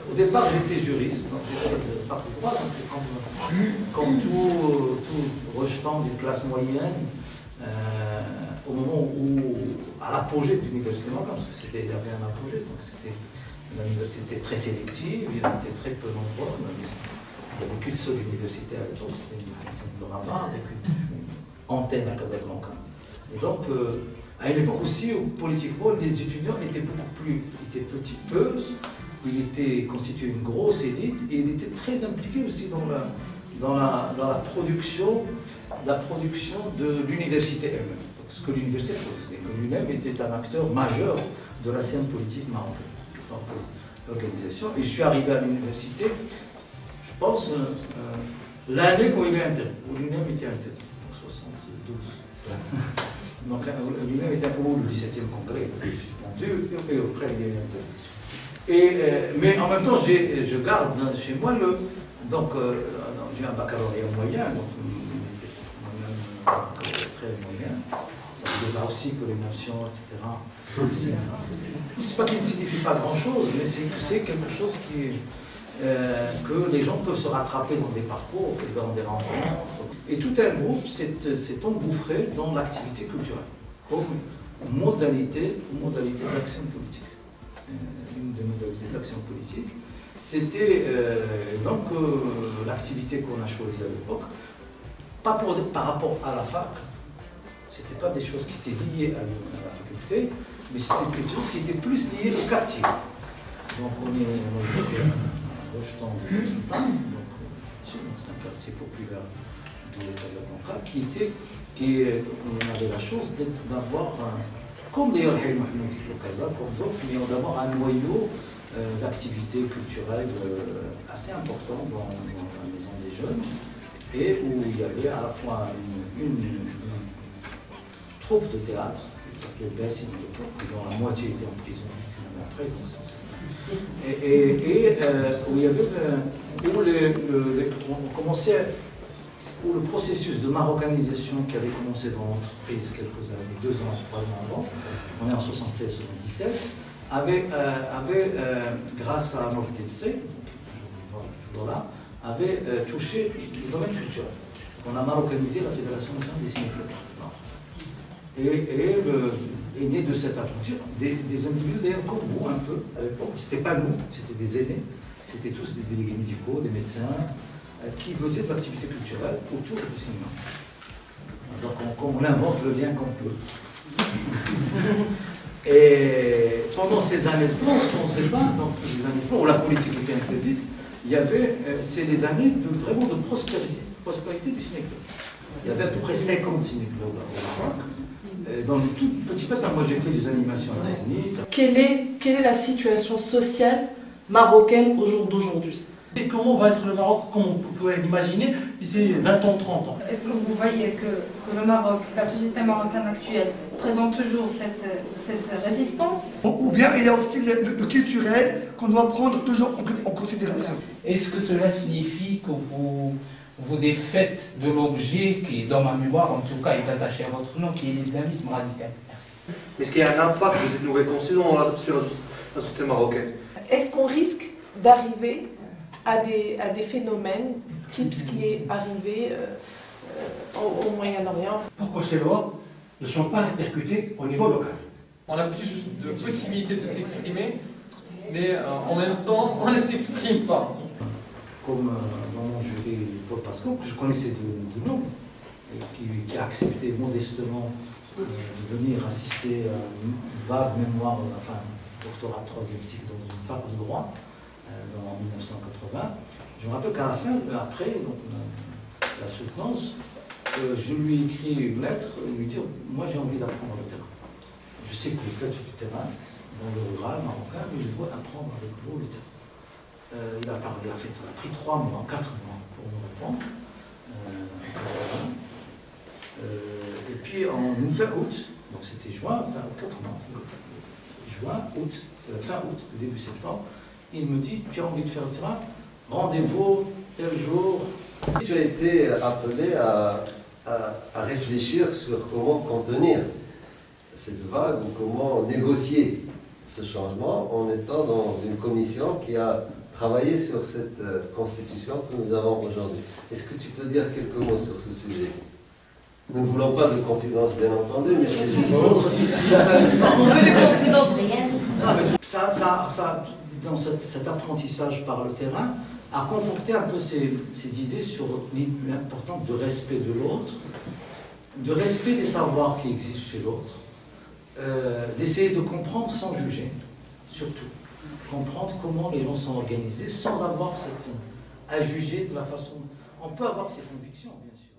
Au départ, j'étais juriste, donc j'étais par le droit, donc c'est comme tout rejetant d'une classe moyenne, au moment où, à l'apogée de l'université Marocaine, parce qu'il y avait un apogée, donc l'université très sélective, il y était très peu nombreux, il n'y avait qu'une seule université à l'époque, c'était l'université de Rabat, avec une antenne à Casablanca. Et donc, à une époque aussi où politiquement les étudiants étaient beaucoup plus, petit peu, il était constitué une grosse élite et il était très impliqué aussi dans la production de l'université elle-même. Ce que l'université faisait, que lui-même était un acteur majeur de la scène politique marocaine, en tant qu'organisation. Et je suis arrivé à l'université, je pense, l'année où il est intégré, où lui-même était intégré, en 72. Donc lui-même était au 17e congrès, il est suspendu, et après il est intégré. Mais en même temps, je garde chez moi j'ai un baccalauréat moyen, donc très moyen. Ça veut dire là aussi que les mentions, etc. C'est pas qu'il ne signifie pas grand-chose, mais c'est quelque chose que les gens peuvent se rattraper dans des parcours, dans des rencontres. Et tout un groupe s'est engouffré dans l'activité culturelle, comme modalité d'action politique. Une des modalités d'action politique, c'était donc l'activité qu'on a choisie à l'époque, pas par rapport à la fac, c'était pas des choses qui étaient liées à la faculté, mais c'était des choses qui étaient plus liées au quartier. Donc on était à Rochetan de Saint-Anne, donc c'est un quartier populaire de Casablanca, où on avait la chance d'avoir comme d'ailleurs le Casa, comme d'autres, mais d'avoir un noyau d'activités culturelles assez important dans la maison des jeunes, et où il y avait à la fois une troupe de théâtre qui s'appelait Bessin, dont la moitié était en prison juste une année après, où il y avait on commençait, où le processus de marocanisation qui avait commencé dans l'entreprise quelques années, 2 ans, 3 ans avant, on est en 76-77, avait grâce à Mortetse, toujours là, avait touché le domaine culturel. On a marocanisé la Fédération nationale des ciné-clubs. Et né de cette aventure des individus d'ailleurs comme vous un peu à l'époque. C'était pas nous, c'était des aînés, c'était tous des délégués médicaux, des médecins, qui faisaient de l'activité culturelle autour du cinéma. Donc on invente le lien qu'on peut. Et pendant ces années de plomb, ce qu'on ne sait pas, donc les années de plomb, où la politique était interdite, c'est des années vraiment de prospérité du ciné-club. Il y avait à peu près 50 ciné-clubs à l'époque. Dans le tout petit peu, moi j'ai fait des animations à Disney. Quelle est la situation sociale marocaine au jour d'aujourd'hui? Et comment va être le Maroc, comme on pourrait l'imaginer, d'ici 20 ans, 30 ans? Est-ce que vous voyez que le Maroc, la société marocaine actuelle, présente toujours cette résistance? Ou bien il y a aussi le culturel qu'on doit prendre toujours en considération? Est-ce que cela signifie que vous défaites de l'objet qui, dans ma mémoire, en tout cas, est attaché à votre nom, qui est l'islamisme radical? Merci. Est-ce qu'il y a un impact de cette nouvelle constitution sur la société marocaine? Est-ce qu'on risque d'arriver à des phénomènes type ce qui est arrivé au Moyen-Orient? Pourquoi ces lois ne sont pas répercutées au niveau local? On a plus de possibilités de s'exprimer, mais en même temps, on ne s'exprime pas. Comme dans mon jury Paul Pascal, que je connaissais de nom, et qui a accepté modestement de venir assister à une vague mémoire, enfin, doctorat de 3e cycle dans une fac de droit, en 1980. Je me rappelle qu'à la fin, après donc, la soutenance, je lui ai écrit une lettre, lui dire, moi j'ai envie d'apprendre le terrain. Je sais que vous faites du terrain dans le rural marocain, mais je veux apprendre avec vous le terrain. Il a pris 3 mois, 4 mois pour me répondre. puis en fin août, donc c'était juin, fin août, début septembre, il me dit, tu as envie de faire le terrain, rendez-vous tel jour. Tu as été appelé à réfléchir sur comment contenir cette vague ou comment négocier ce changement en étant dans une commission qui a travaillé sur cette constitution que nous avons aujourd'hui. Est-ce que tu peux dire quelques mots sur ce sujet? Nous ne voulons pas de confidence, bien entendu, mais c'est On veut les confidences. Ça, dans cet apprentissage par le terrain, a conforté un peu ces idées sur l'importance de respect de l'autre, de respect des savoirs qui existent chez l'autre, d'essayer de comprendre sans juger, surtout. Comprendre comment les gens sont organisés sans avoir à juger de la façon... On peut avoir ses convictions, bien sûr.